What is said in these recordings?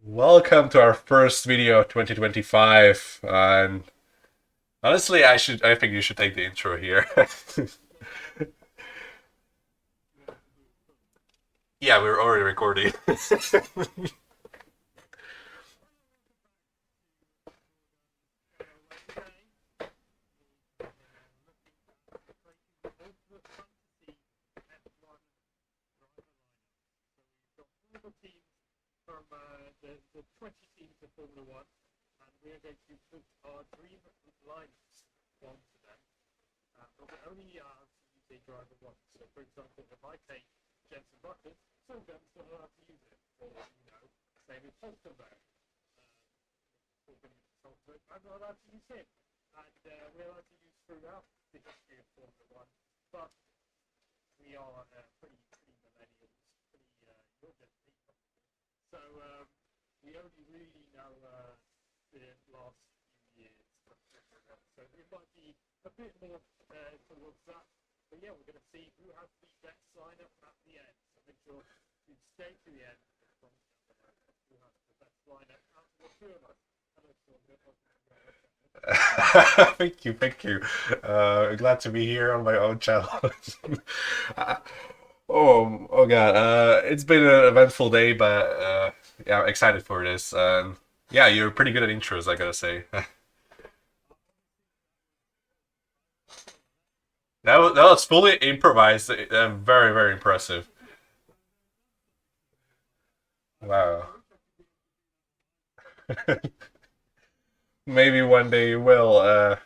Welcome to our first video of 2025. And honestly, I think you should take the intro here. Yeah, we're already recording. Thank you, thank you. Glad to be here on my own channel. Uh, oh God. It's been an eventful day, but yeah, I'm excited for this. Yeah, you're pretty good at intros, I gotta say. That was fully improvised. Very, very impressive. Wow. Maybe one day you will.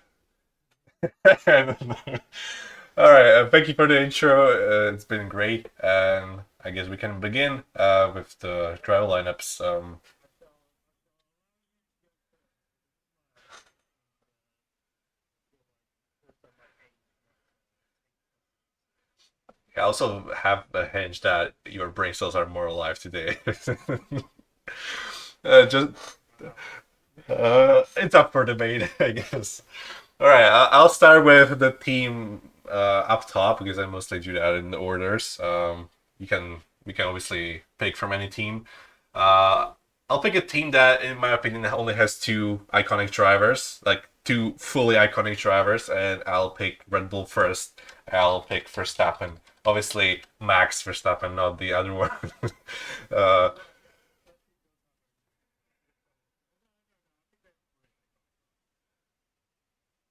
All right. Thank you for the intro. It's been great, and I guess we can begin with the trial lineups. I also have a hunch that your brain cells are more alive today. Just it's up for debate, I guess. All right, I'll start with the team up top because I mostly do that in the orders. You can we can obviously pick from any team. Uh, I'll pick a team that, in my opinion, only has two iconic drivers, like two fully iconic drivers, and I'll pick Red Bull first. I'll pick Verstappen. Obviously, Max Verstappen, not the other one. uh,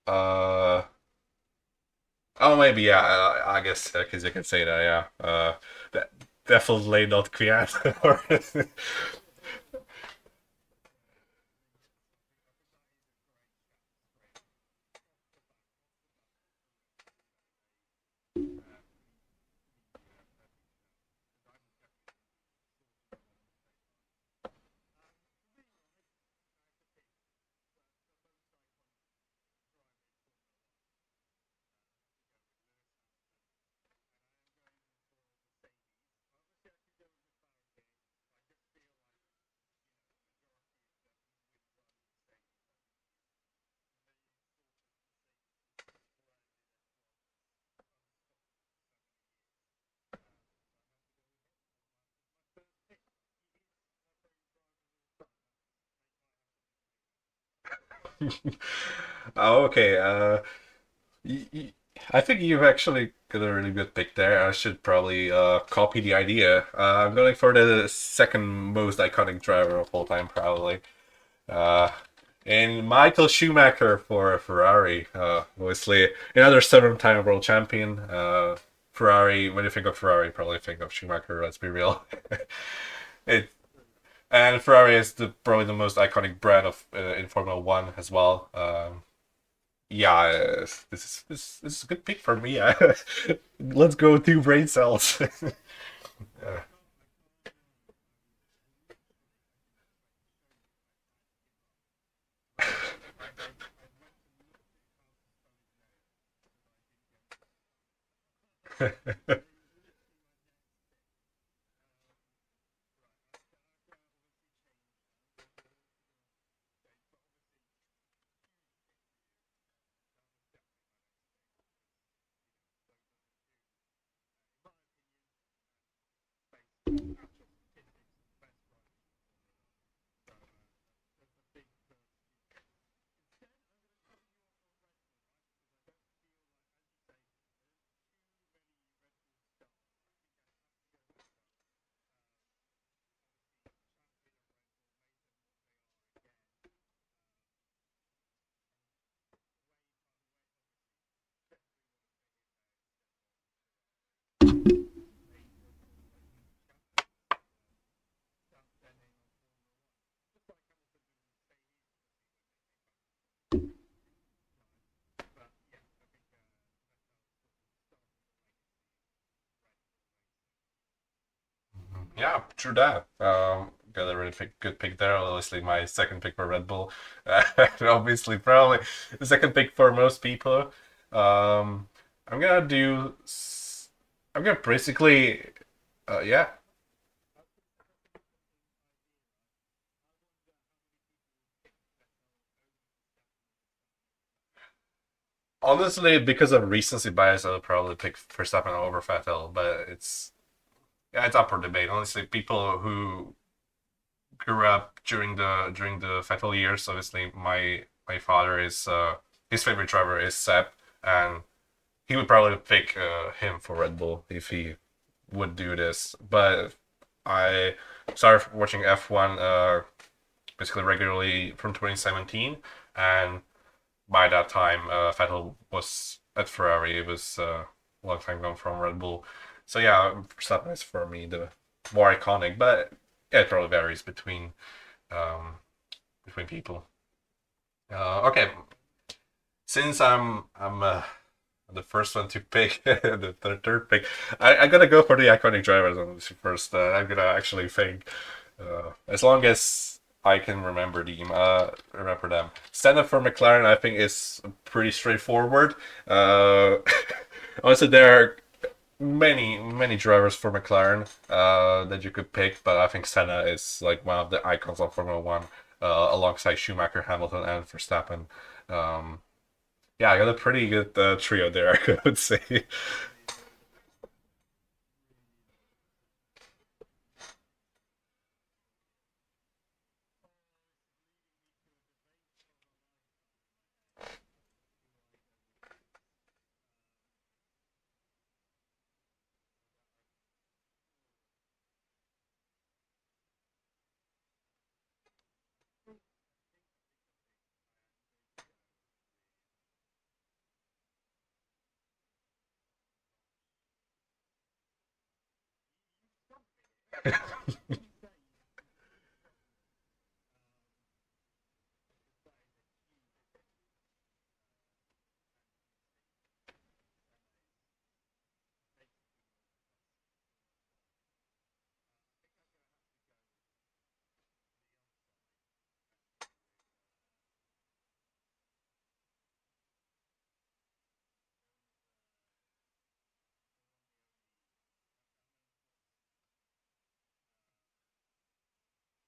uh, oh, maybe yeah. I guess because you can say that, yeah. That definitely not Kvyat. Oh, okay. Y- y- I think you've actually got a really good pick there. I should probably copy the idea. I'm going for the second most iconic driver of all time, probably. Uh, and Michael Schumacher for Ferrari. Obviously, another seven-time world champion. Ferrari. When you think of Ferrari, you probably think of Schumacher. Let's be real. it and Ferrari is probably the most iconic brand of in Formula One as well. Yeah, this is a good pick for me. Let's go two brain cells. Yeah, true that. Got a really good pick there. Obviously, my second pick for Red Bull. Obviously, probably the second pick for most people. Um, I'm gonna do. I'm gonna basically. Yeah. Honestly, because of recency bias, I would probably pick Verstappen over Vettel. But it's yeah, it's up for debate. Honestly, people who grew up during the Vettel years. Obviously, my father is his favorite driver is Seb, and he would probably pick him for Red Bull if he would do this. But I started watching F1 basically regularly from 2017, and by that time, Vettel was at Ferrari. It was a long time gone from Red Bull. So yeah, Verstappen is for me the more iconic, but yeah, it probably varies um, between people. Okay, since I'm the first one to pick, the third pick, I gotta go for the iconic drivers on this first. I'm gonna actually think, as long as I can remember them. Stand up for McLaren, I think is pretty straightforward. Uh, also, there are many drivers for McLaren that you could pick, but I think Senna is like one of the icons of Formula One, alongside Schumacher, Hamilton, and Verstappen. Um, yeah, I got a pretty good trio there, I would say.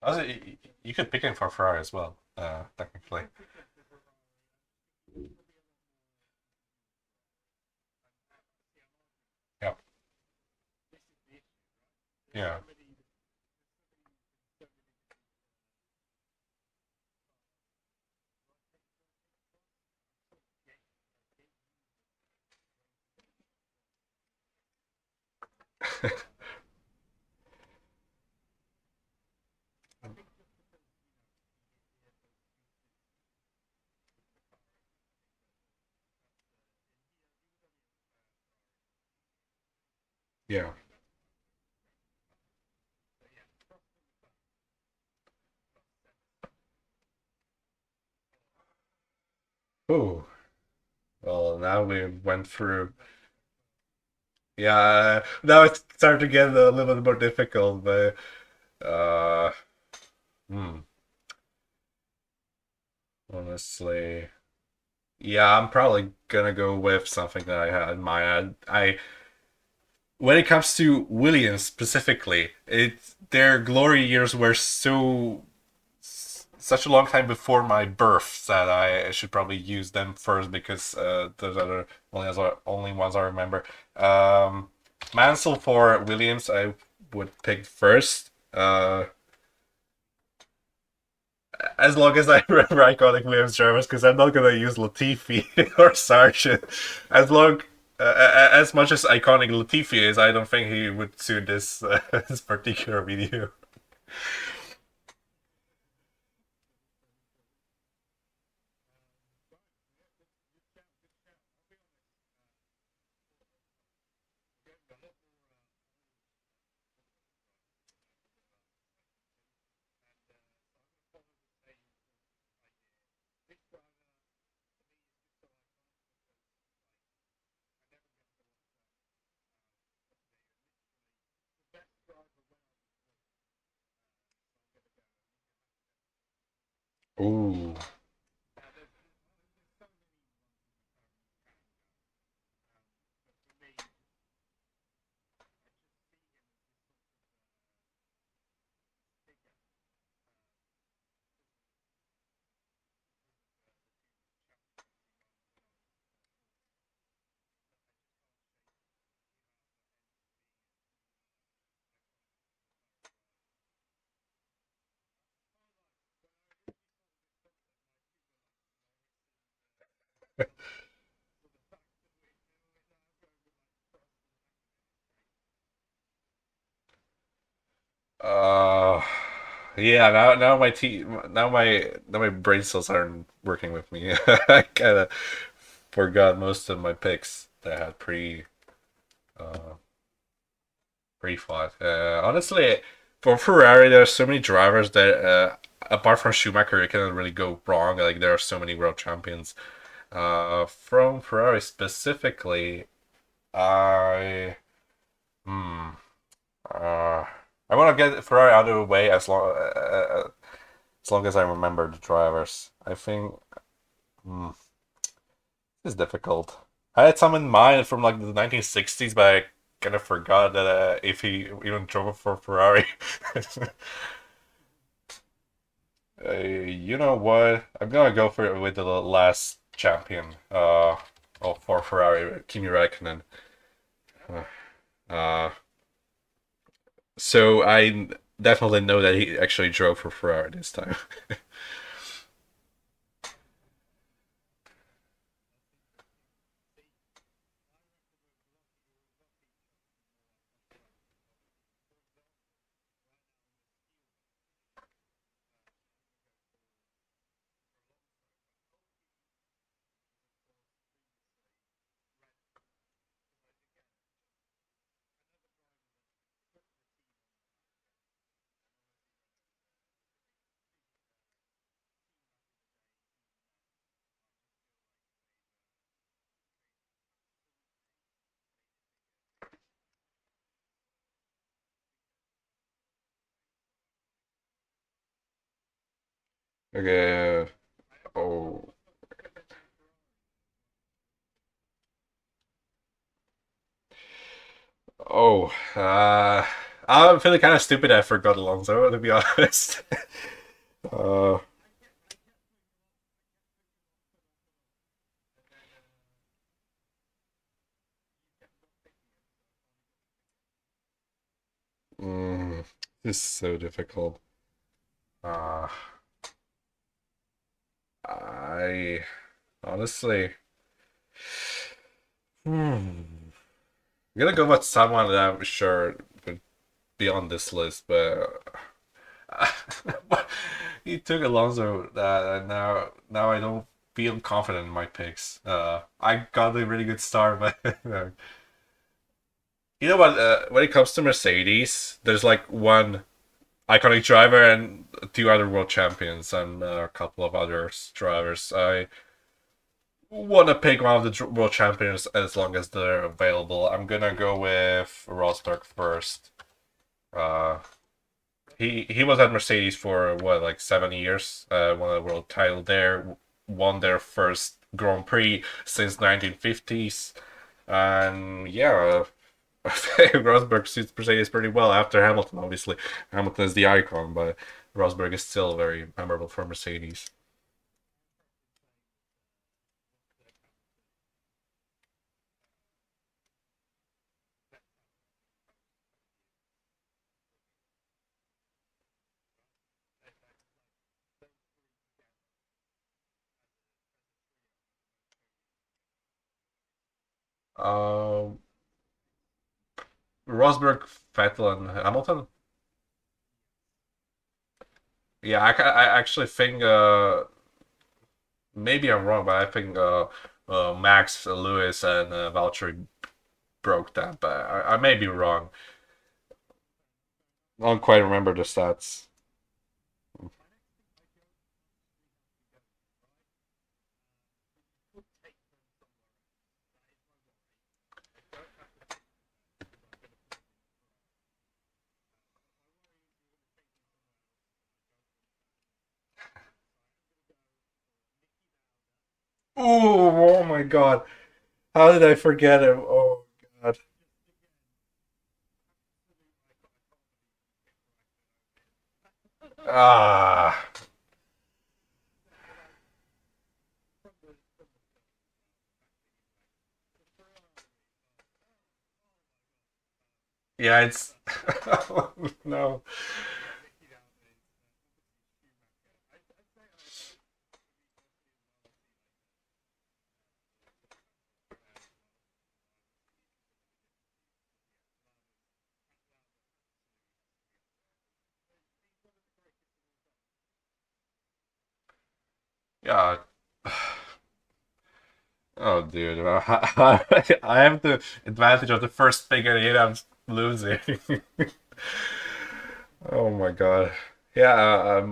Also, you could pick him for Ferrari as well, technically. Yeah, yeah. Yeah. Oh, well, now we went through. Yeah, now it's starting to get a little bit more difficult, but uh, hmm, honestly, yeah, I'm probably gonna go with something that I had in my head. When it comes to Williams specifically, their glory years were such a long time before my birth that I should probably use them first because those are the only ones I remember. Mansell for Williams, I would pick first. As long as I remember iconic Williams drivers, because I'm not gonna use Latifi or Sargent. As long as much as iconic Latifi is, I don't think he would suit this this particular video. Ooh. Uh, yeah. Now my brain cells aren't working with me. I kind of forgot most of my picks that I had uh pre-fought. Honestly, for Ferrari, there's so many drivers that apart from Schumacher, you cannot really go wrong. Like there are so many world champions. From Ferrari specifically, I hmm. Uh, I want to get Ferrari out of the way as long as I remember the drivers. I think it's difficult. I had some in mind from like the 1960s, but I kind of forgot that if he even drove for Ferrari. You know what? I'm gonna go for it with the last champion. For Ferrari, Kimi Räikkönen. Uh, uh, so I definitely know that he actually drove for Ferrari this time. Okay. Oh. Oh. I'm feeling kind of stupid. I forgot Alonso, to be honest. uh. Mm, this is so difficult. Uh. I honestly. Hmm. I'm gonna go with someone that I'm sure would be on this list, but he took Alonso. Now I don't feel confident in my picks. I got a really good start, but you know what? When it comes to Mercedes, there's like one iconic driver and two other world champions and a couple of other drivers. I want to pick one of the world champions as long as they're available. I'm gonna go with Rosberg first. Uh, he was at Mercedes for what, like 7 years. Won a world title there. Won their first Grand Prix since 1950s. And yeah, Rosberg suits Mercedes pretty well after Hamilton. Obviously, Hamilton is the icon, but Rosberg is still very memorable for Mercedes. Um, Rosberg, Vettel, and Hamilton. Yeah, I actually think maybe I'm wrong, but I think Max, Lewis, and Valtteri broke that, but I may be wrong. I don't quite remember the stats. Oh my God. How did I forget him? Oh God. Ah. Yeah, it's no. Yeah. Oh, dude. I have the advantage of the first pick and yet I'm losing. Oh my God. Yeah,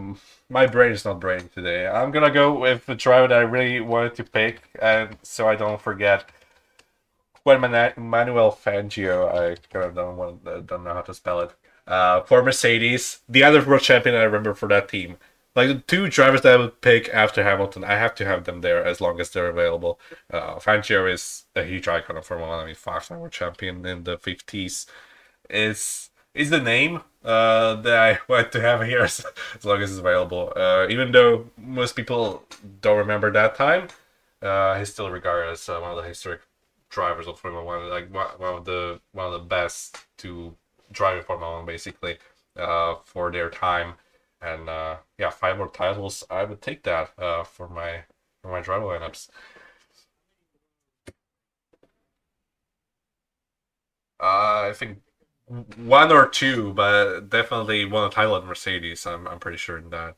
my brain is not braining today. I'm gonna go with the driver that I really wanted to pick, and so I don't forget. When Manuel Fangio, I kind of don't know how to spell it. For Mercedes, the other world champion I remember for that team. Like the two drivers that I would pick after Hamilton, I have to have them there as long as they're available. Fangio is a huge icon of Formula One. I mean, five-time world champion in the 50s is the name that I want to have here as long as it's available. Even though most people don't remember that time, he's still regarded as one of the historic drivers of Formula One, like one of the best to drive in Formula One, basically, for their time. And yeah, five more titles, I would take that for my driver lineups. I think one or two, but definitely won a title at Mercedes. I'm pretty sure in that.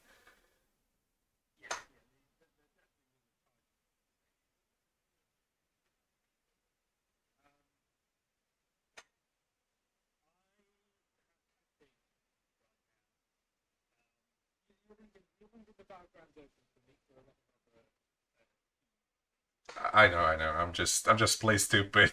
I know. I'm just play stupid.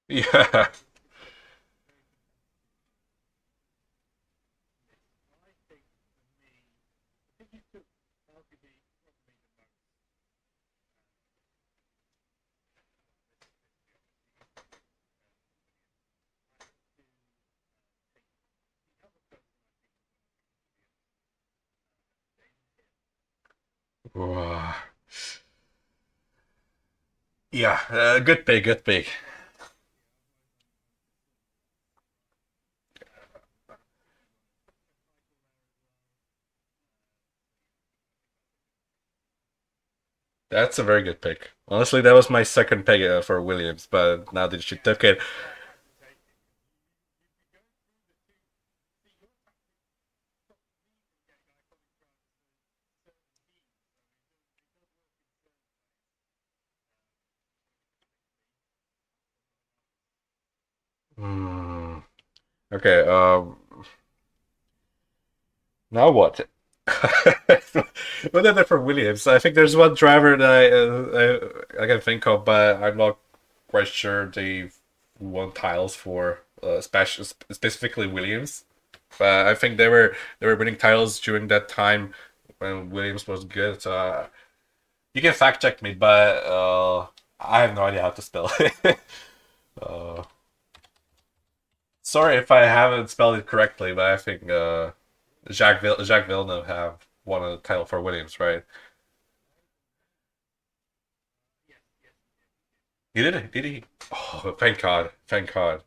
Yeah. Wow. Yeah, good pick, good pick. That's a very good pick. Honestly, that was my second pick for Williams, but now that you took it, hmm. Okay. Now what? What are they for Williams? I think there's one driver that I can think of, but I'm not quite sure they've won titles for specifically Williams. But I think they were winning titles during that time when Williams was good. So you can fact check me, but I have no idea how to spell it. uh, Sorry if I haven't spelled it correctly, but I think Jacques Villeneuve have won a title for Williams, right? He did it, did he? Oh, thank God, thank God.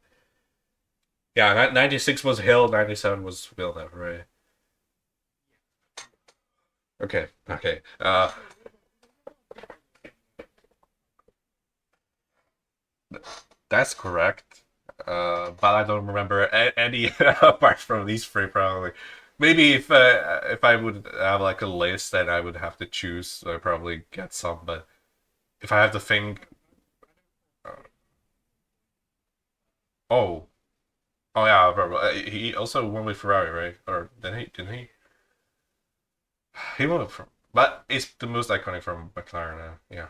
Yeah, 96 was Hill, 97 was Villeneuve, right? Okay, okay. That's correct. But I don't remember any apart from these three probably. Maybe if I would have like a list, then I would have to choose. So I probably get some, but if I have to think, uh, oh, oh yeah, probably. He also won with Ferrari, right? Or didn't he? Didn't he? He won from, but it's the most iconic from McLaren. Yeah,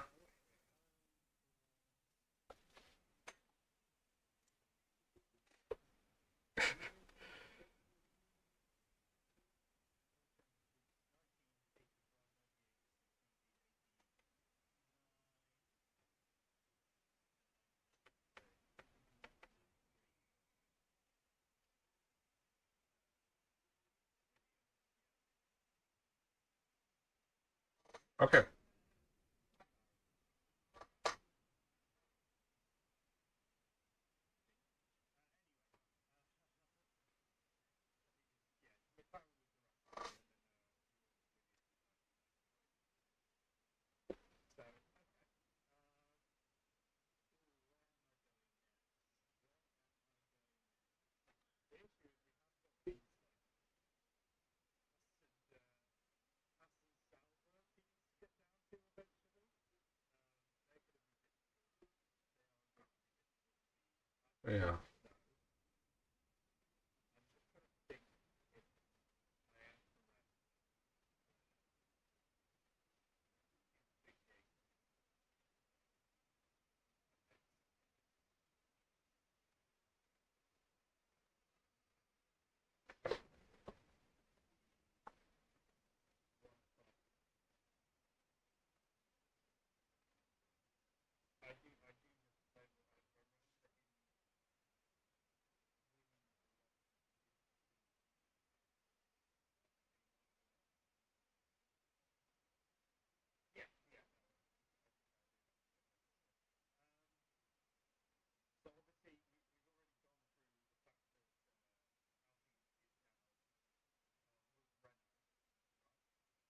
okay, yeah,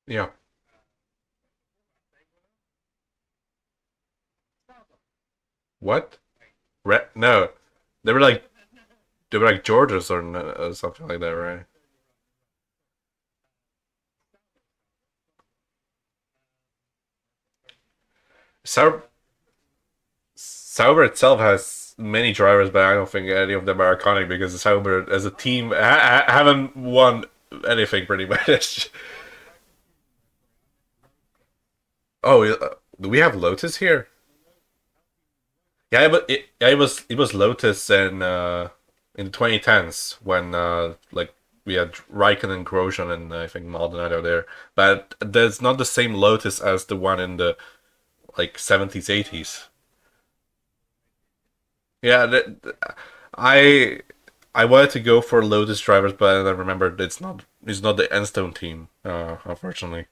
yeah. What? No, they were like they were like Georges or something like that, right? Sauber, Sauber itself has many drivers, but I don't think any of them are iconic because Sauber as a team haven't won anything pretty much. Oh, do we have Lotus here? Yeah, but it was Lotus in the 2010s when like we had Raikkonen, Grosjean, and I think Maldonado there. But there's not the same Lotus as the one in the like 70s, 80s. Yeah, I I wanted to go for Lotus drivers, but then I remembered it's not the Enstone team, unfortunately.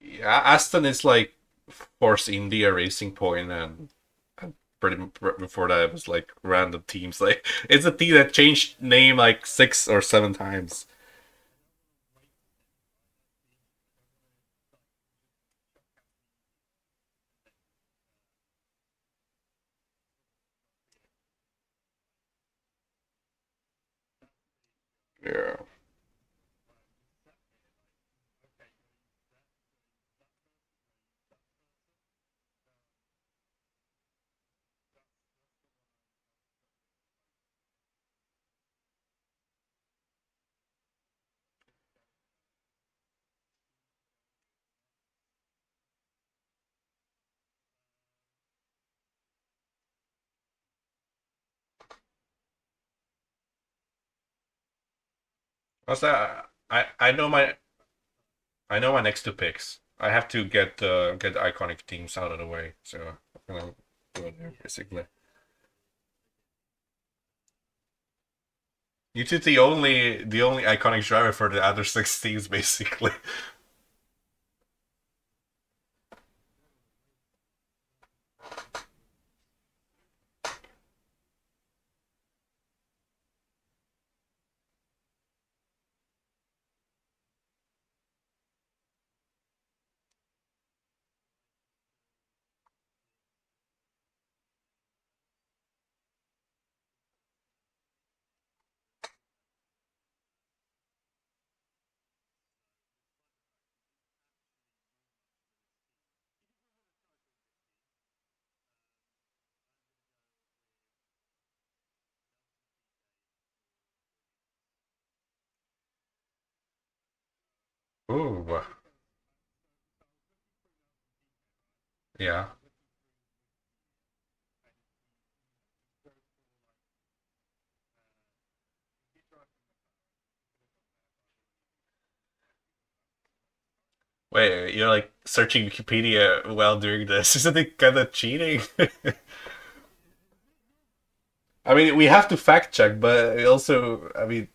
Yeah, Aston is like Force India Racing Point, and before that it was like random teams. Like it's a team that changed name like 6 or 7 times. Yeah, also I know my I know my next two picks. I have to get iconic teams out of the way, so I'm gonna go there basically. You took the only iconic driver for the other six teams, basically. Ooh, yeah. Wait, you're like searching Wikipedia while doing this. Isn't it kind of cheating? I mean, we have to fact check, but also, I mean,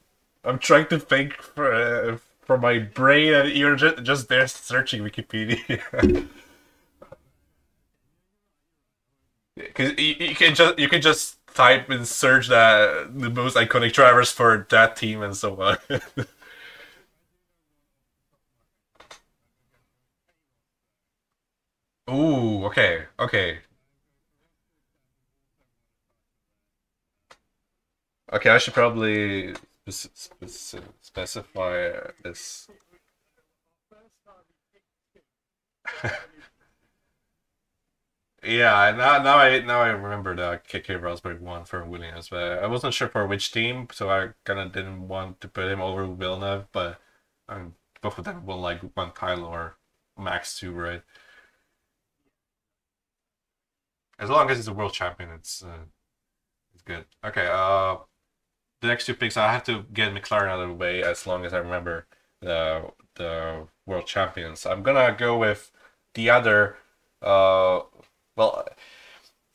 I'm trying to think for my brain, and you're just there searching Wikipedia. Because you can just type and search that the most iconic drivers for that team and so on. Ooh, okay, okay, okay. I should probably specify this. Yeah, now I remember the KK Rosberg one for Williams, but I wasn't sure for which team, so I kind of didn't want to put him over Villeneuve, but both of them won like one title or max two, right? As long as he's a world champion, it's good. Okay, the next two picks I have to get McLaren out of the way as long as I remember the world champions. I'm gonna go with the other. Well,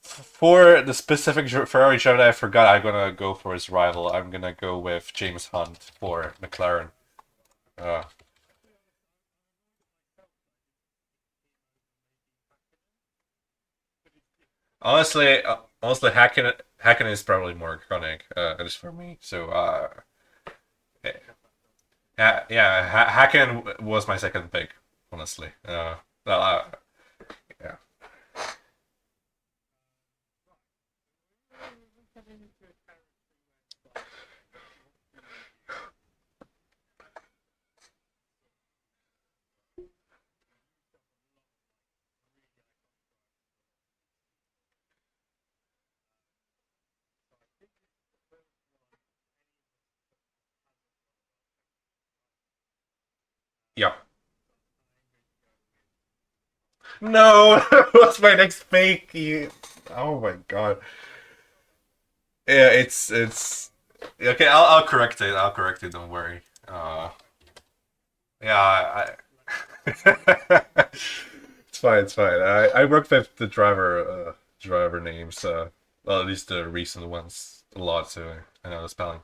for the specific Ferrari driver that I forgot, I'm gonna go for his rival. I'm gonna go with James Hunt for McLaren. Uh, honestly, Hacken is probably more iconic, at least for me. So, yeah, Hacken was my second pick, honestly. Well, yeah, yeah. No, that was my next pick. Oh my god. Yeah, it's okay. I'll correct it. I'll correct it. Don't worry. Yeah, it's fine. It's fine. I worked with the driver names. Well, at least the recent ones a lot, so I know the spelling.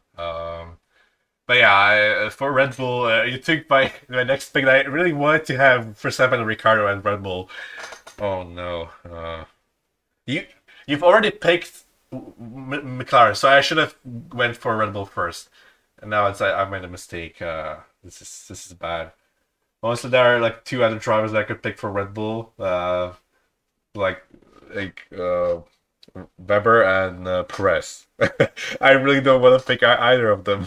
But yeah, for Red Bull, you took my next pick. I really wanted to have Verstappen and Ricardo and Red Bull. Oh no. You you've already picked McLaren, so I should have went for Red Bull first. And now I made a mistake. This is bad. Honestly, there are like two other drivers that I could pick for Red Bull, like like Weber and Perez. I really don't want to pick either of them.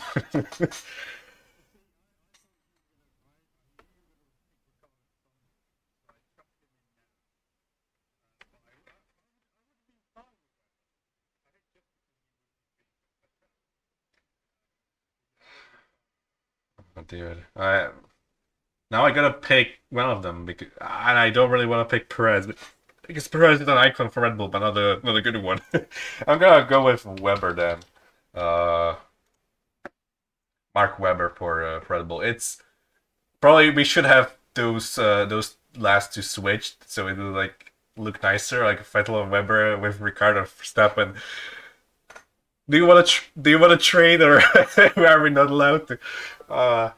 Oh, dude, now I gotta pick one of them and I don't really want to pick Perez, but because Perez is an icon for Red Bull, but not a good one. I'm gonna go with Weber then. Uh, Mark Webber for Red Bull. It's probably we should have. those last two switched, so it would like look nicer, like Vettel and Weber with Ricardo Verstappen. Do you want to trade, or are we not allowed to? Uh,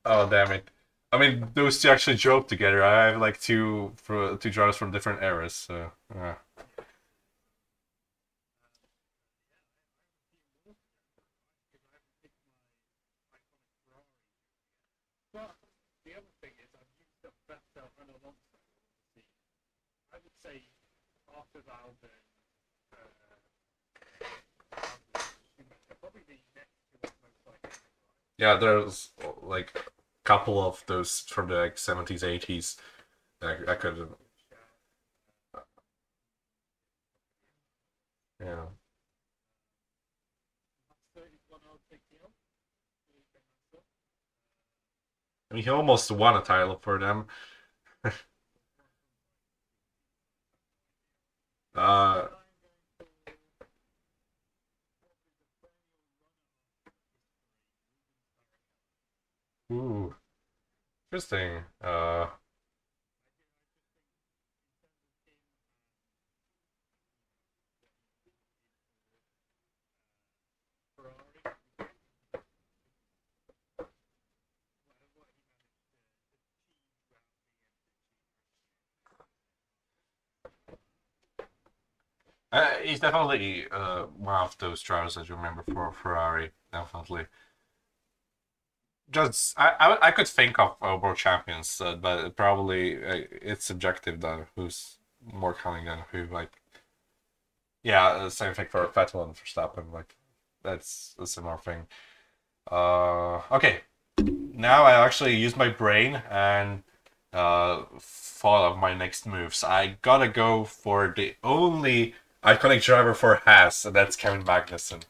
oh damn it! I mean, those two actually drove together. I have like two drivers from different eras. So yeah, there's like a couple of those from the like 70s, 80s. I could, yeah. I mean, he almost won a title for them. Uh, ooh, interesting. He's definitely one of those drivers that you remember for Ferrari. Definitely. Just I could think of world champions, but probably it's subjective though. Who's more counting than who? Like, yeah, same thing for Vettel and Verstappen. Like, that's a similar thing. Okay, now I actually use my brain and thought of my next moves. I gotta go for the only iconic driver for Haas, and that's Kevin Magnussen.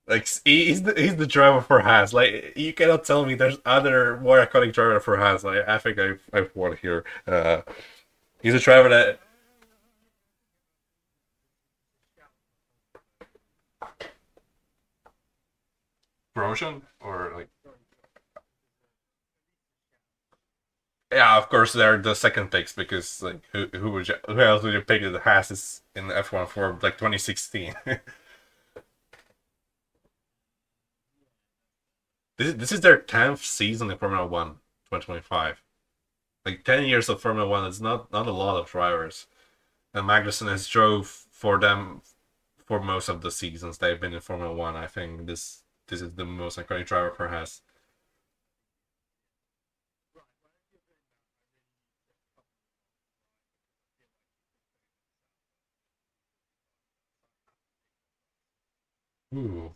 Like he's the driver for Haas. Like you cannot tell me there's other more iconic driver for Haas. Like I think I've won here. He's a driver that Grosjean or like, yeah, of course they're the second picks because like who else would you pick that Haas is in the F1 for like 2016? This is their 10th season in Formula One, 2025. Like 10 years of Formula One is not a lot of drivers. And Magnussen has drove for them for most of the seasons they've been in Formula One. I think this is the most iconic driver for Haas. Ooh.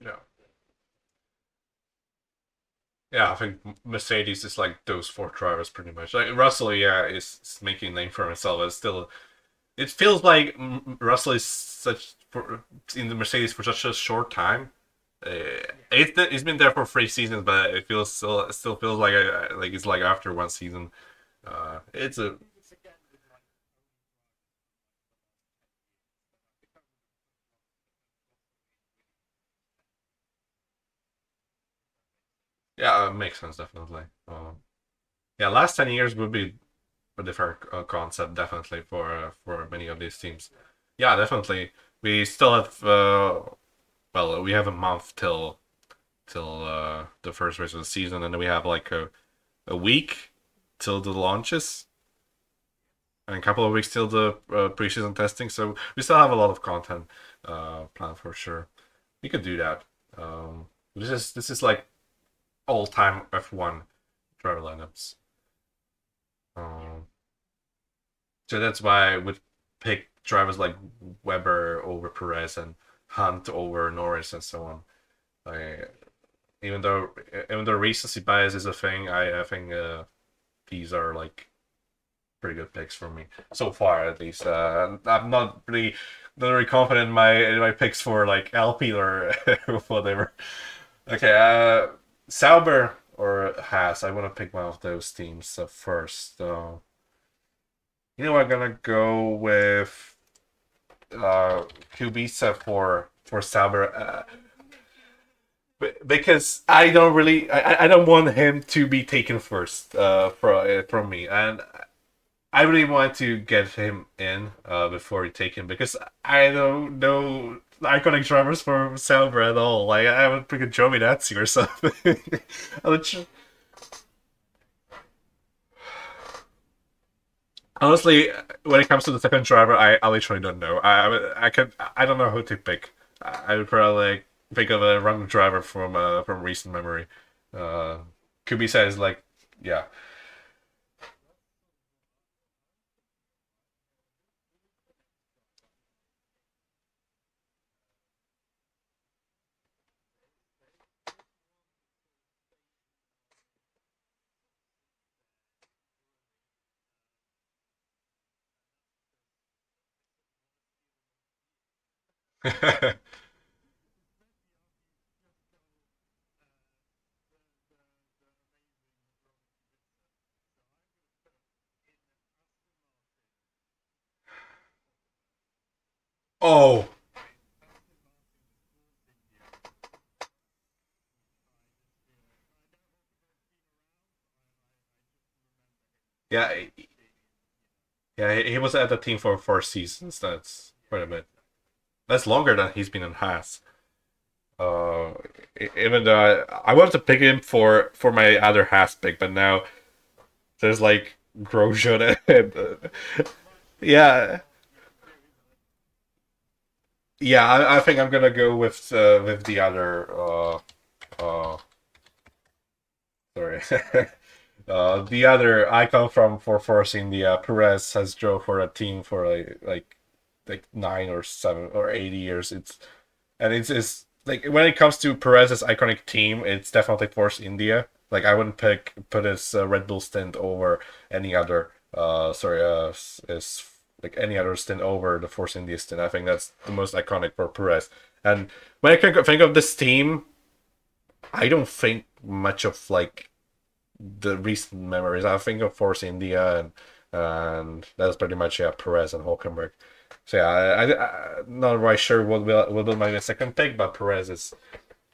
Yeah. Yeah, I think Mercedes is like those four drivers pretty much. Like Russell, yeah, is making a name for himself, but still, it feels like Russell is such for in the Mercedes for such a short time. It's been there for 3 seasons, but it feels still feels like it's like after one season. It's a Yeah, it makes sense definitely. Yeah, last 10 years would be a different concept definitely for many of these teams. Yeah, definitely. We still have well, we have a month till the first race of the season, and then we have like a week till the launches, and a couple of weeks till the preseason testing. So we still have a lot of content planned for sure. We could do that. This is like all time F1 driver lineups. Um, so that's why I would pick drivers like Weber over Perez and Hunt over Norris and so on. I, Even though recency bias is a thing, I think these are like pretty good picks for me so far, at least. I'm not really confident in my picks for like LP or whatever. Okay, Sauber or Haas. I want to pick one of those teams first. You know, I'm gonna go with uh, Kubica for Sauber. Because I don't really, I don't want him to be taken first from me, and I really want to get him in before you take him because I don't know iconic drivers for Sauber at all. Like I would pick a Joey Nazi or something. I would honestly, when it comes to the second driver, I literally don't know. I don't know who to pick. I would probably like, pick of a random driver from recent memory. Uh, Kubica is like, yeah. Oh, yeah, yeah. He was at the team for 4 seasons. That's quite a bit. That's longer than he's been in Haas. Uh, Even though I wanted to pick him for my other Haas pick, but now there's like Grosjean and yeah, yeah. I think I'm gonna go with the other. Sorry. The other icon from for Force India, Perez has drove for a team for like 9 or 7 or 8 years. It's like when it comes to Perez's iconic team, it's definitely Force India. Like I wouldn't put his Red Bull stint over any other. Sorry, is like any other stint over the Force India stint. I think that's the most iconic for Perez. And when I think of this team, I don't think much of like the recent memories. I think of Force India and that's pretty much yeah Perez and Hulkenberg. So yeah, I'm not really sure what will my second pick, but Perez is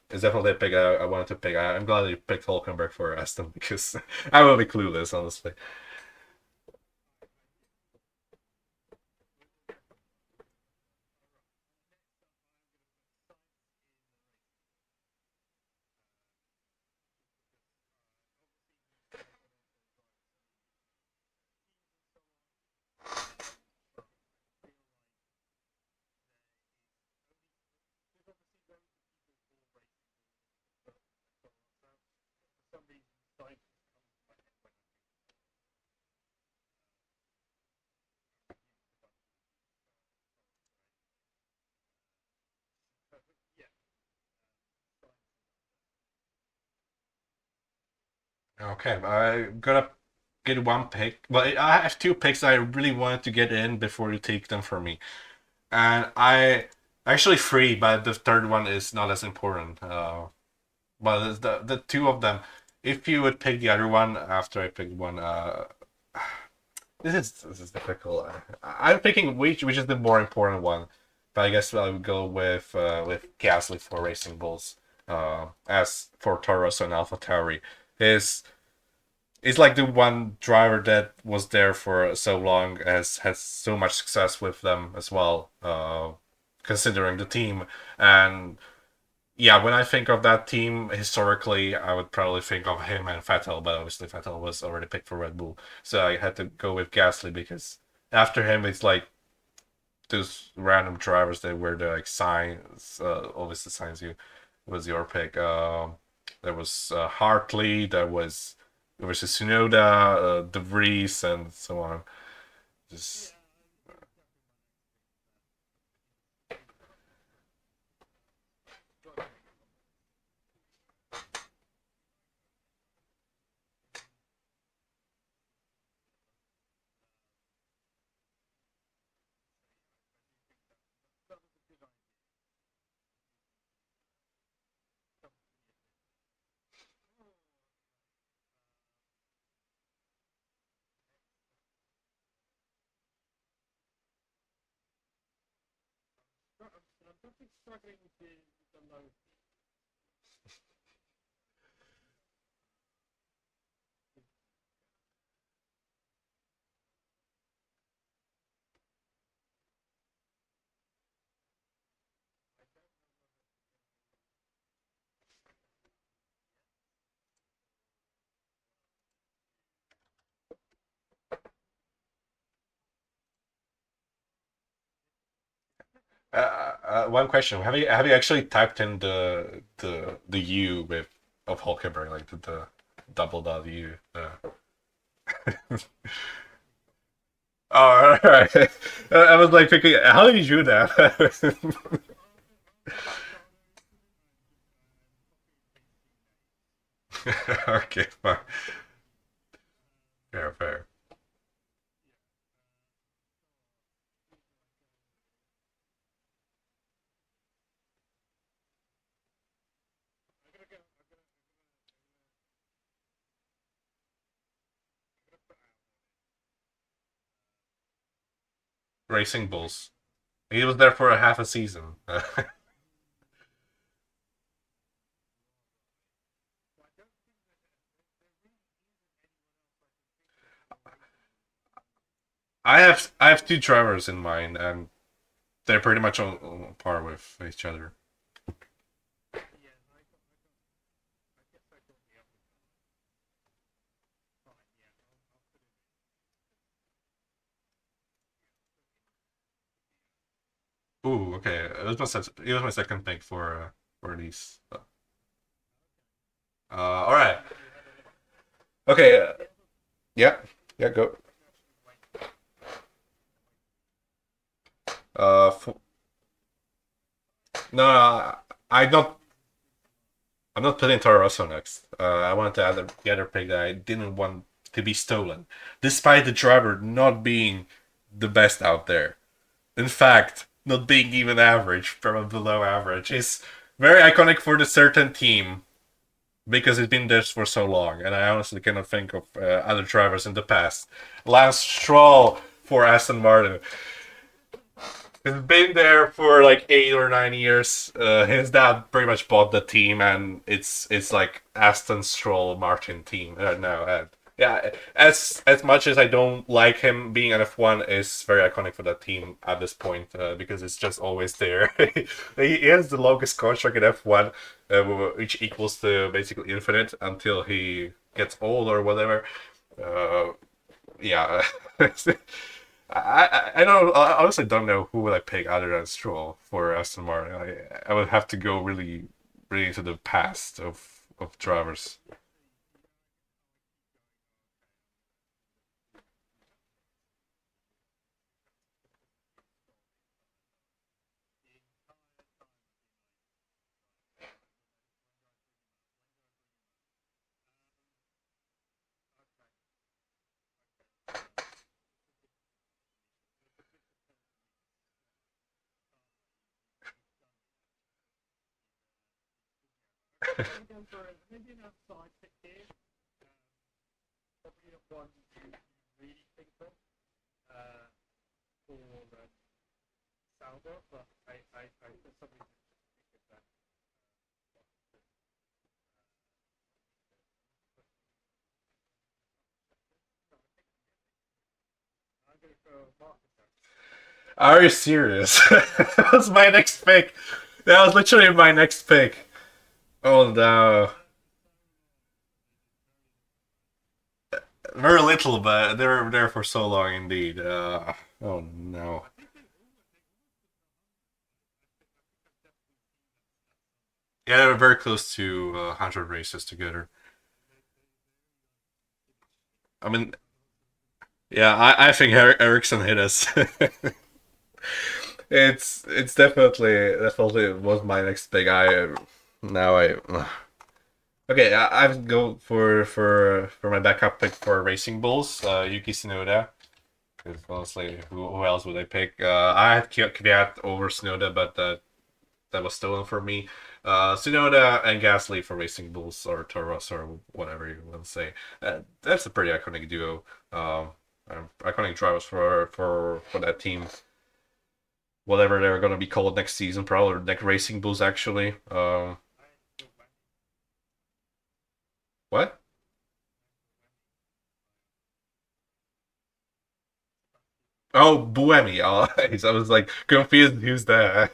definitely a pick I wanted to pick. I'm glad you picked Hulkenberg for Aston because I will be clueless honestly. Okay, I'm gonna get one pick. Well, I have two picks I really wanted to get in before you take them from me, and I actually three, but the third one is not as important. Well, the two of them. If you would pick the other one after I picked one, this is difficult. I'm picking which is the more important one, but I guess I would go with Gasly for Racing Bulls. As for Toros and AlphaTauri, is is like the one driver that was there for so long, has so much success with them as well. Considering the team and yeah, when I think of that team historically, I would probably think of him and Vettel, but obviously Vettel was already picked for Red Bull, so I had to go with Gasly because after him, it's like those random drivers that were the like signs. Obviously, signs you was your pick. There was Hartley, there was Tsunoda, De Vries, and so on. Just One question: Have you actually typed in the U with of Hulkenberg, like the double W? Oh, all right. I was like thinking, how did you do that? Okay, fine. Fair, fair. Racing Bulls. He was there for a half a season. I have two drivers in mind, and they're pretty much on par with each other. Ooh, okay. It was my second pick for these. All right. Okay. Yeah. Yeah. Go. For, no, no, I don't. I'm not putting Toro Rosso next. I wanted to add the other pick that I didn't want to be stolen, despite the driver not being the best out there. In fact, not being even average, probably below average, is very iconic for the certain team because it's been there for so long. And I honestly cannot think of other drivers in the past. Lance Stroll for Aston Martin. He's been there for like 8 or 9 years. His dad pretty much bought the team, and it's like Aston Stroll Martin team now. And yeah, as much as I don't like him being an F1, is very iconic for that team at this point because it's just always there. He has the longest contract in F1, which equals to basically infinite until he gets old or whatever. Uh, yeah. I don't I honestly don't know who would I pick other than Stroll for Aston Martin. I would have to go really into the past of drivers. Are you serious? That was my next pick. That was literally my next pick. Oh no. Very little, but they were there for so long indeed. Oh no. Yeah, they were very close to 100 races together. I mean, yeah, I think Ericsson hit us. It's definitely was my next big eye. Now I okay. I go for my backup pick for Racing Bulls, Yuki Tsunoda. Because honestly, who else would I pick? I had Kvyat over Tsunoda, but that was stolen from me. Tsunoda and Gasly for Racing Bulls or Toros or whatever you want to say. That's a pretty iconic duo. Iconic drivers for that team. whatever they're gonna be called next season, probably next Racing Bulls actually. What? Oh, Buemi. Oh, I was like confused. Who's that?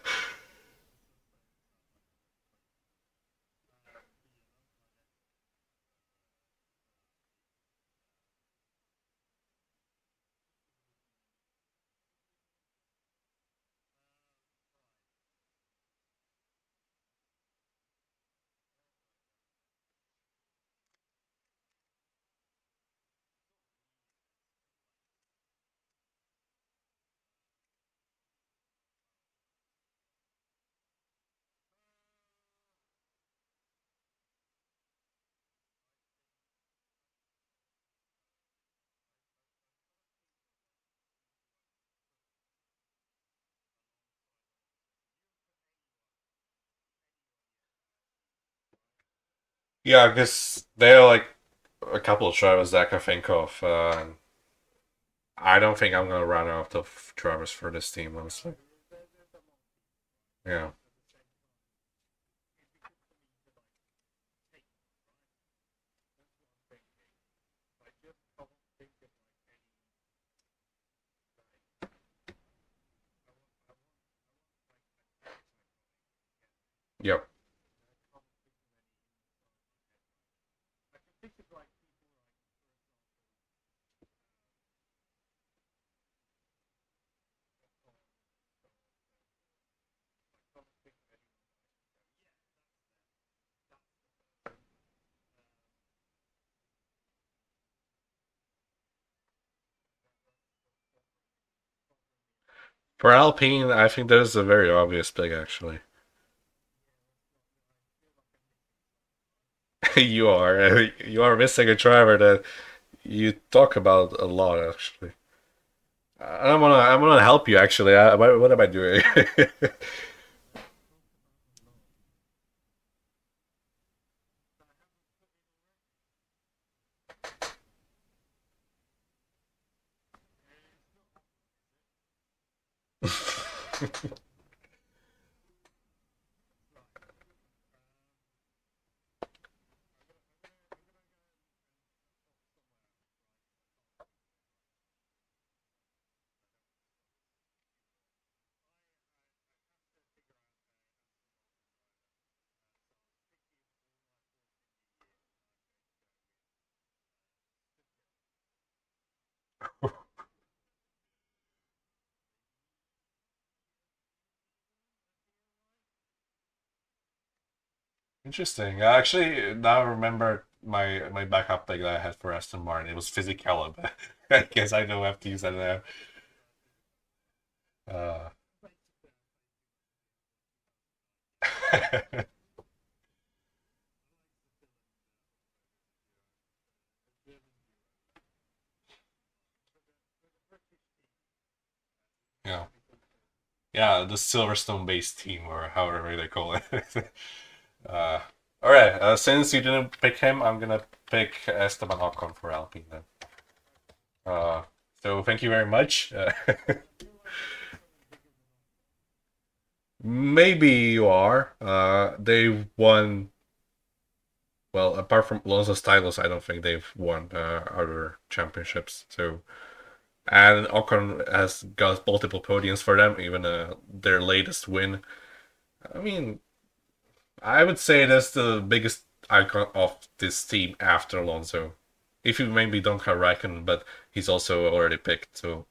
Yeah, because they're like a couple of drivers that I can think of. I don't think I'm gonna run out of drivers for this team, honestly. Yeah. Yep. For Alpine, I think there's a very obvious pick actually. You are missing a driver that you talk about a lot actually. I'm gonna help you actually. What am I doing? Interesting. I actually now remember my backup pick that I had for Aston Martin. It was Fisichella, but I guess I don't have to use that now. Uh, yeah, yeah, the Silverstone-based team, or however they call it. uh, all right. Since you didn't pick him, I'm gonna pick Esteban Ocon for Alpine then. Uh, so thank you very much. Maybe you are. They won. Well, apart from Lonzo's titles, I don't think they've won other championships. So, and Ocon has got multiple podiums for them, even their latest win. I mean, I would say that's the biggest icon of this team after Alonso. If you maybe don't count Raikkonen, but he's also already picked. So,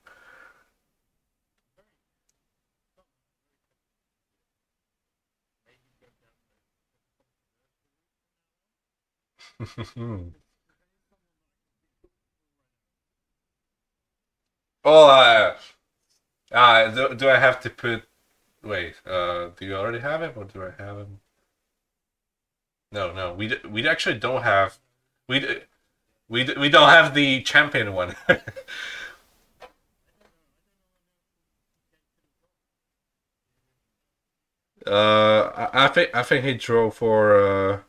well, do I have to put? Wait, do you already have him, or do I have him? No, no, we actually don't have. We we don't have the champion one. I think he drove for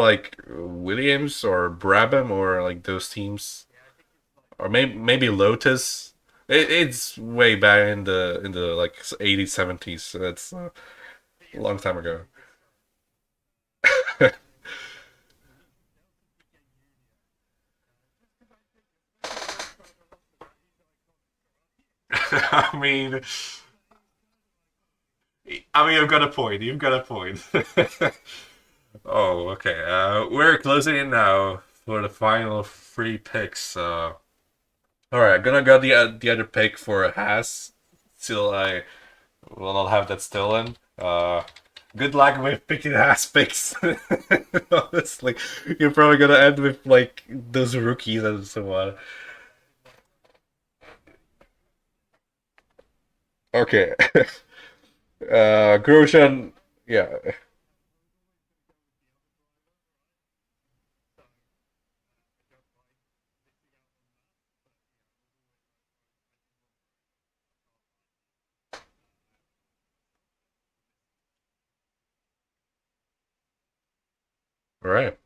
like Williams or Brabham or like those teams, or maybe Lotus. It's way back in the like 80s, 70s. So it's a long time ago. I mean, you've got a point. You've got a point. Oh, okay. We're closing in now for the final three picks. All right, gonna go the other pick for Haas. Still, I will not have that still in. Good luck with picking Haas picks. Honestly, you're probably gonna end with like those rookies and so on. Okay. Grosjean, yeah. All right.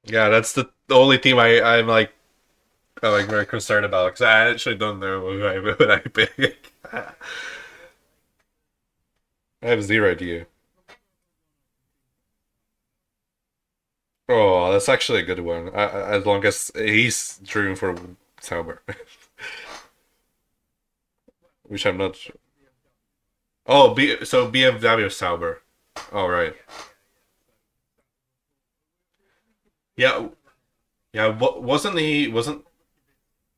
Yeah, that's the only team I'm like very concerned about because I actually don't know who I pick. I have zero idea. Oh, that's actually a good one. As long as he's rooting for Sauber, which I'm not. Oh, so BMW Sauber. All right. Yeah, yeah.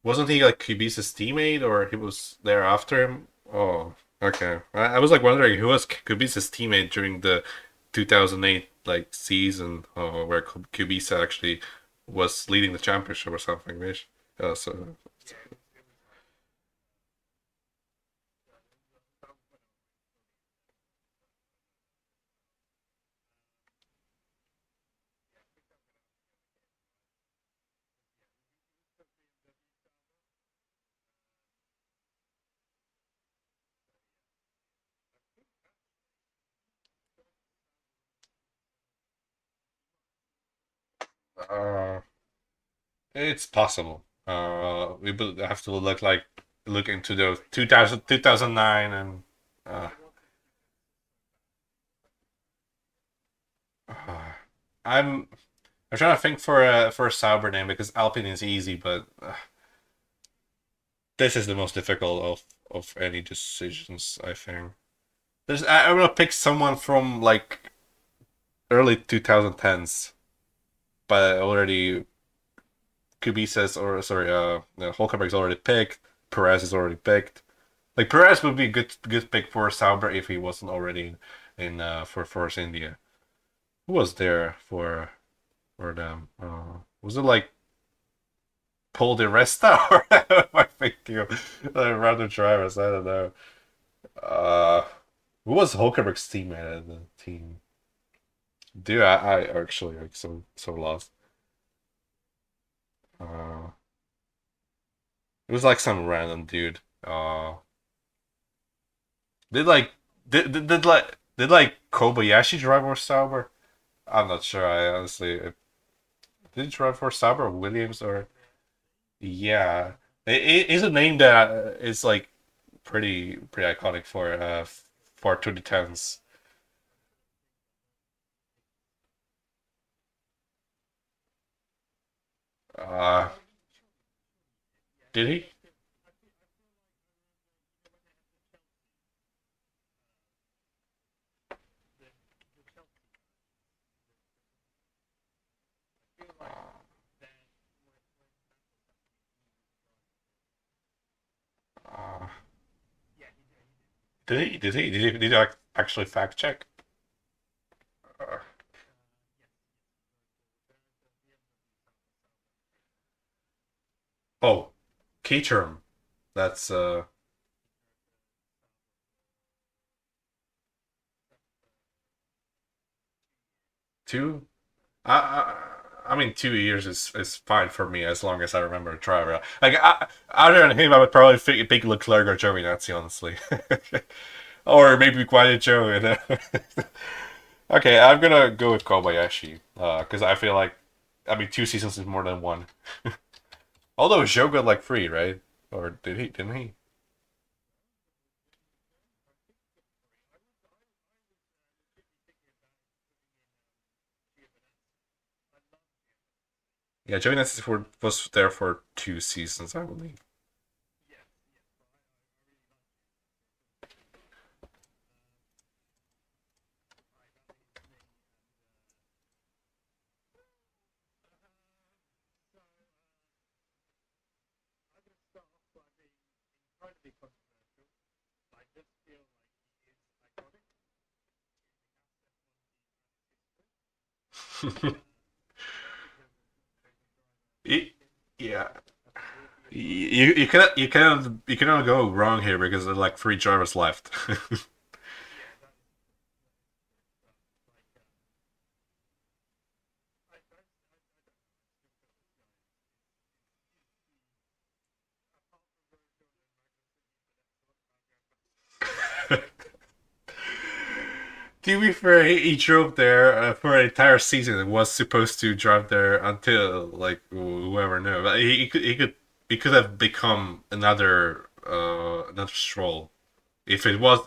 Wasn't he like Kubica's teammate or he was there after him? Oh, okay. I was like wondering who was Kubica's teammate during the 2008 like season where Kubica actually was leading the championship or something, Mish. So uh, it's possible. We will have to look into the 2009 and uh, uh, I'm I'm trying to think for a Sauber name because Alpine is easy, but this is the most difficult of any decisions. I think I'm gonna pick someone from like early 2010s, but already Kubica's or sorry, Hulkenberg's already picked. Perez is already picked. Like Perez would be a good pick for Sauber if he wasn't already in for Force India. Who was there for them? Was it like Paul Di Resta or am I thinking of random drivers? I don't know. Uh, who was Hulkenberg's teammate at the team? Dude, I actually like so lost. Uh, it was like some random dude. Did like did like Kobayashi drive for Sauber? I'm not sure. I honestly did he drive for Sauber or Williams or yeah. It is a name that is like pretty iconic for 2010s. Uh, did he? Uh, did he like actually fact check? Uh, oh, Caterham. That's two. I mean, 2 years is fine for me as long as I remember the driver. Like, other than him, I would probably pick Leclerc or Giovinazzi, honestly. Or maybe Guanyu Zhou, you know? Okay, I'm gonna go with Kobayashi. Because I feel like, I mean, 2 seasons is more than one. Although Zhou got like three, right? Or did he? Didn't he? Yeah, Giovinazzi was there for 2 seasons, I believe. Yeah, you cannot go wrong here because there are like three drivers left. To be fair, he drove there for an entire season and was supposed to drive there until like whoever knew. But he could have become another Stroll if it was.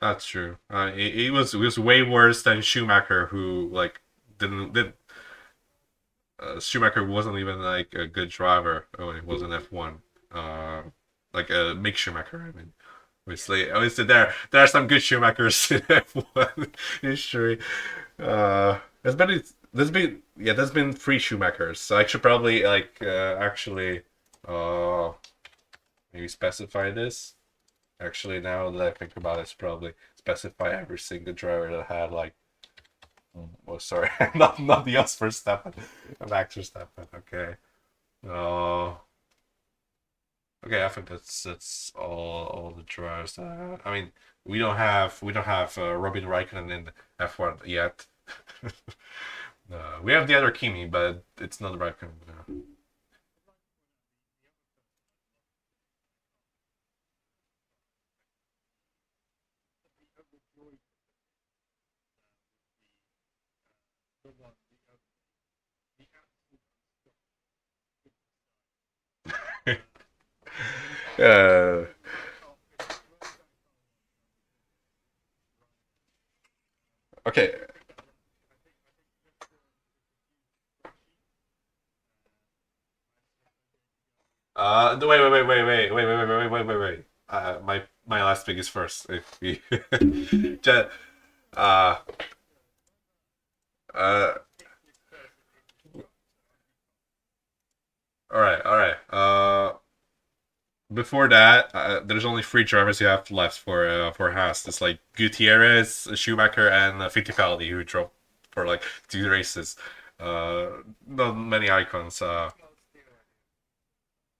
That's true. It was way worse than Schumacher, who like didn't Schumacher wasn't even like a good driver when he was in F1. Uh, like Mick Schumacher, I mean. Obviously, there are some good Schumachers in F1 history. There's been three Schumachers, so I should probably like actually uh maybe specify this. Actually, now that I think about it, it's probably specify every single driver that had like. Oh, sorry, not the Jos Verstappen, Max Verstappen. Okay. Uh, okay, I think that's all the drivers. I mean, we don't have Robin Raikkonen in F1 yet. We have the other Kimi, but it's not Raikkonen. No. uh, okay. Wait. My last pick is first. If we, uh, uh, all right. Before that, there's only three drivers you have left for Haas. It's like Gutierrez, Schumacher, and Fittipaldi, who drove for like 2 races. Not many icons.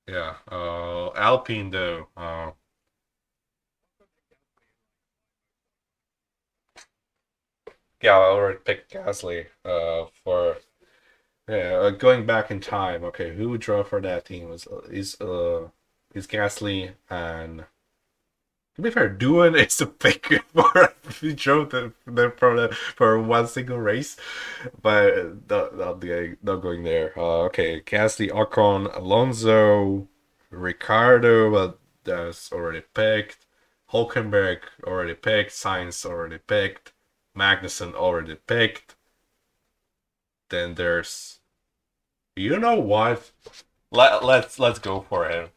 Yeah. Alpine though. Yeah, I already picked Gasly. For yeah, going back in time. Okay, who drove for that team is Gasly and to be fair, doing is a pick for we drove them for one single race, but not going there. Okay, Gasly, Ocon, Alonso, Ricardo, well, that's already picked. Hulkenberg already picked. Sainz already picked. Magnussen already picked. Then there's, you know what? Let's go for him.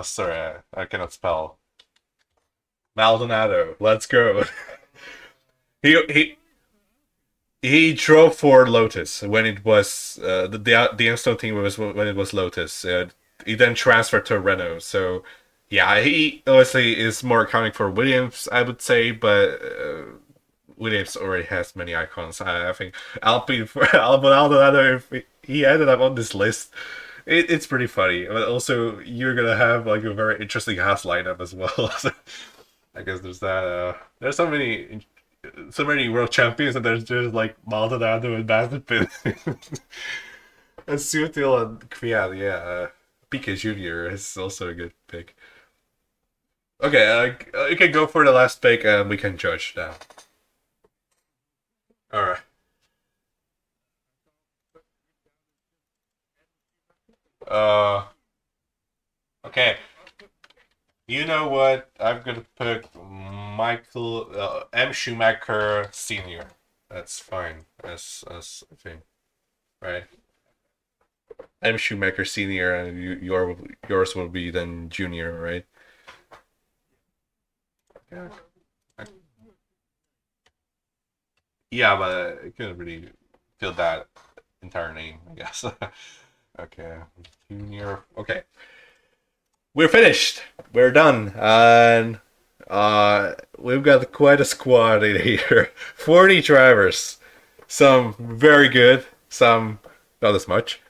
Sorry, I cannot spell. Maldonado. Let's go. he he he drove for Lotus when it was the Enstone team was when it was Lotus. He then transferred to Renault. So yeah, he obviously is more accounting for Williams, I would say, but Williams already has many icons. I think Alpine for Maldonado, if he ended up on this list, it's pretty funny. But also, you're gonna have like a very interesting house lineup as well. So I guess there's that. There's so many world champions, and there's just like Maldonado and Mazepin, and Sutil and Kvyat. Yeah, Piquet Junior is also a good pick. Okay, you can go for the last pick, and we can judge now. All right. Uh, okay. You know what? I'm gonna pick Michael M. Schumacher Senior. That's fine. As I think, right? M. Schumacher Senior, and yours will be then Junior, right? Yeah. Yeah, but I couldn't really feel that entire name, I guess. Okay, Junior. Okay, we're finished. We're done, and we've got quite a squad in here. 40 drivers. Some very good, some not as much.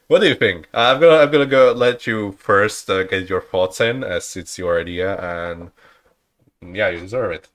What do you think? I'm gonna go let you first get your thoughts in, as it's your idea, and yeah, you deserve it.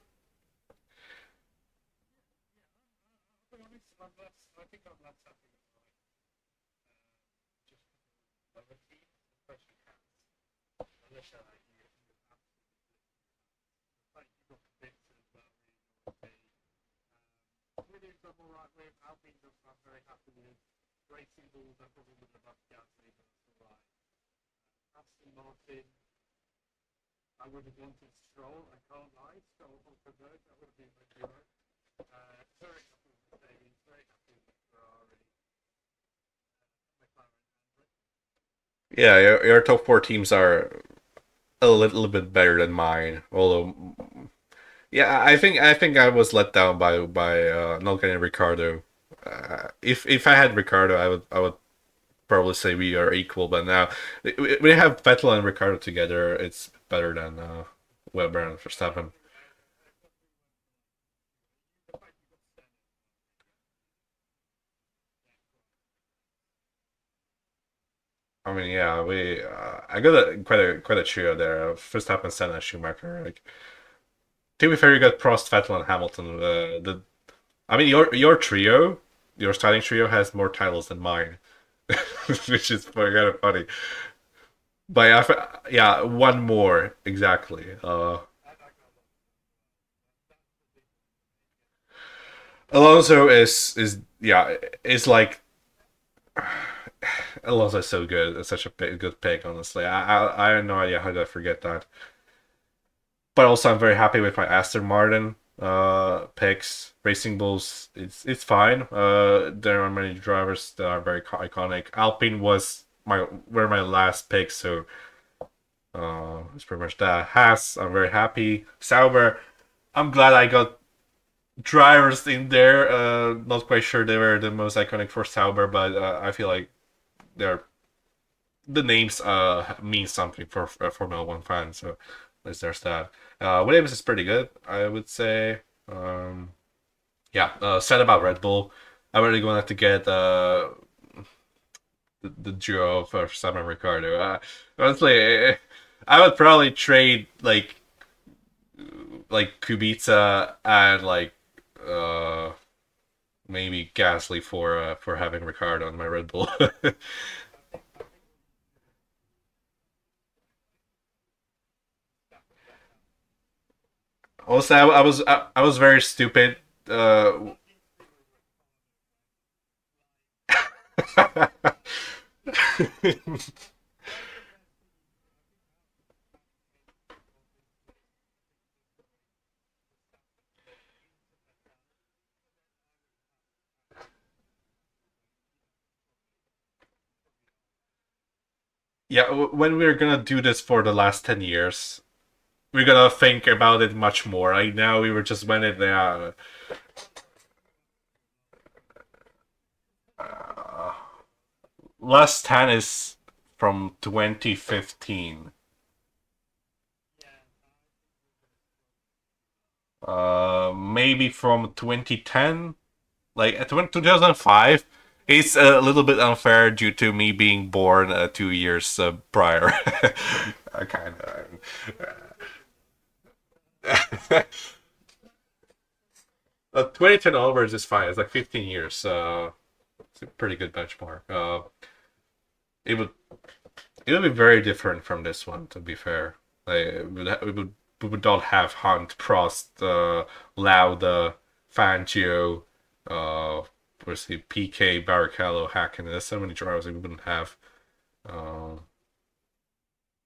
Yeah, your top four teams are a little bit better than mine. Although, yeah, I think I was let down by not getting Ricardo. If I had Ricardo, I would probably say we are equal. But now we have Vettel and Ricardo together. It's better than Weber and Verstappen. I mean, yeah, we I got quite a trio there. Verstappen, Senna, Schumacher. Like, to be fair, you got Prost, Vettel, and Hamilton. The I mean, your trio, your starting trio has more titles than mine, which is kind of funny. But yeah, one more exactly. Alonso is yeah, is like Alonso is so good. It's such a good pick, honestly. I have no idea how did I forget that. But also, I'm very happy with my Aston Martin picks. Racing Bulls, it's fine. There are many drivers that are very iconic. Alpine was my last pick, so it's pretty much that. Haas, I'm very happy. Sauber, I'm glad I got drivers in there. Not quite sure they were the most iconic for Sauber, but I feel like they're the names mean something for Formula One fans. So at least there's that. Williams is pretty good, I would say. Yeah, sad about Red Bull. I really wanted to get the duo of Sam and Ricardo. Honestly, I would probably trade like Kubica and like uh maybe Gasly for having Ricardo on my Red Bull. Also, I was very stupid. Uh, yeah, when we're gonna do this for the last 10 years, we're gonna think about it much more. Like now, we were just when it uh, last 10 is from 2015. Maybe from 2010, like at 2005. It's a little bit unfair due to me being born 2 years prior. I kind of. 2010 onwards is fine. It's like 15 years. It's a pretty good benchmark. It would it would be very different from this one, to be fair. Like we would not have Hunt, Prost, Lauda, Fangio, what's the PK, Barrichello, Hakkinen. There's so many drivers we wouldn't have. Uh,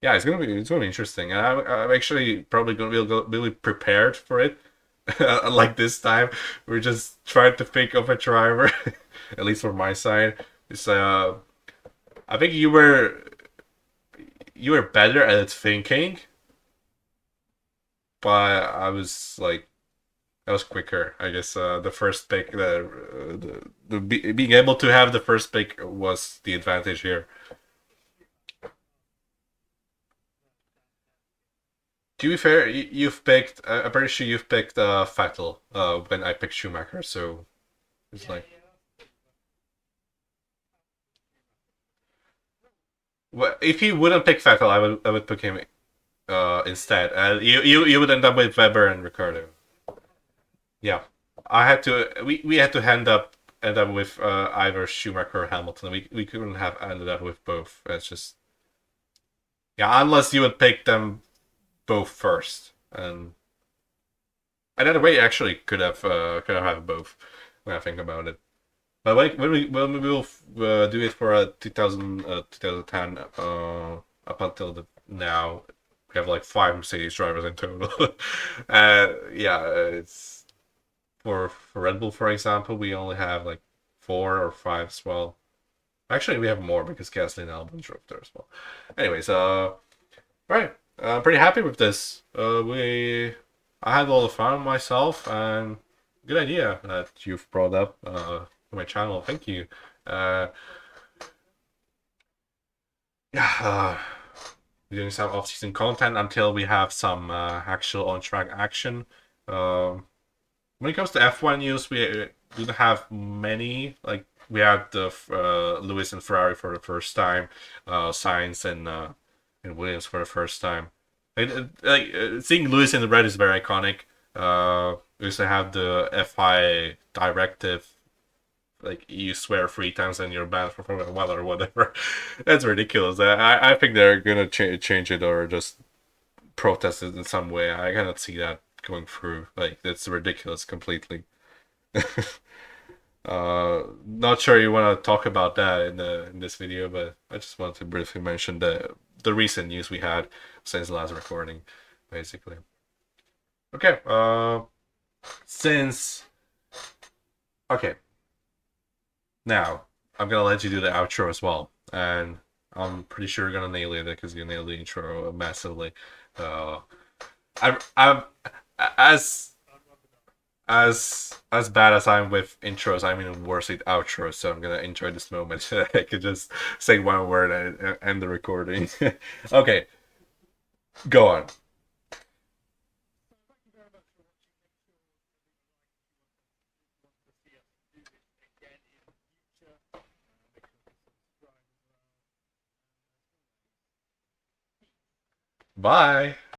yeah, it's gonna be interesting. I'm actually probably gonna be really prepared for it. Like this time, we're just trying to think of a driver, at least from my side. It's I think you were better at thinking, but I was quicker. I guess the first pick, being able to have the first pick was the advantage here. To be fair, you've picked. I'm pretty sure you've picked Vettel when I picked Schumacher. So it's like, well, if you wouldn't pick Vettel, I would pick him instead. You would end up with Weber and Ricardo. Yeah, I had to. We had to end up with either Schumacher or Hamilton. We couldn't have ended up with both. It's just, yeah, unless you would pick them both first, and in a way, actually could have had both when I think about it. But when we will do it for 2010 up until now, we have like five Mercedes drivers in total. Yeah, it's for Red Bull, for example, we only have like four or five as well. Actually, we have more because Gasly and Albon drove there as well. Anyways, right, I'm pretty happy with this. We I had a lot of fun myself, and good idea that you've brought up to my channel. Thank you. Uh, yeah, doing some off-season content until we have some actual on-track action. Um, when it comes to F1 news, we didn't have many. Like we had the Lewis and Ferrari for the first time, Sainz and Williams for the first time. Seeing Lewis in the red is very iconic. We also have the FI directive, like you swear 3 times and you're banned for Formula One or whatever. That's ridiculous. I think they're gonna change it or just protest it in some way. I cannot see that going through. Like that's ridiculous completely. Not sure you want to talk about that in this video, but I just wanted to briefly mention the recent news we had since the last recording, basically. Okay. Since okay, now I'm gonna let you do the outro as well, and I'm pretty sure you're gonna nail it because you nailed the intro massively. Uh, I'm as as bad as I'm with intros, I'm even worse with outros. So I'm gonna enjoy this moment. I could just say one word and end the recording. Okay, go on. Bye.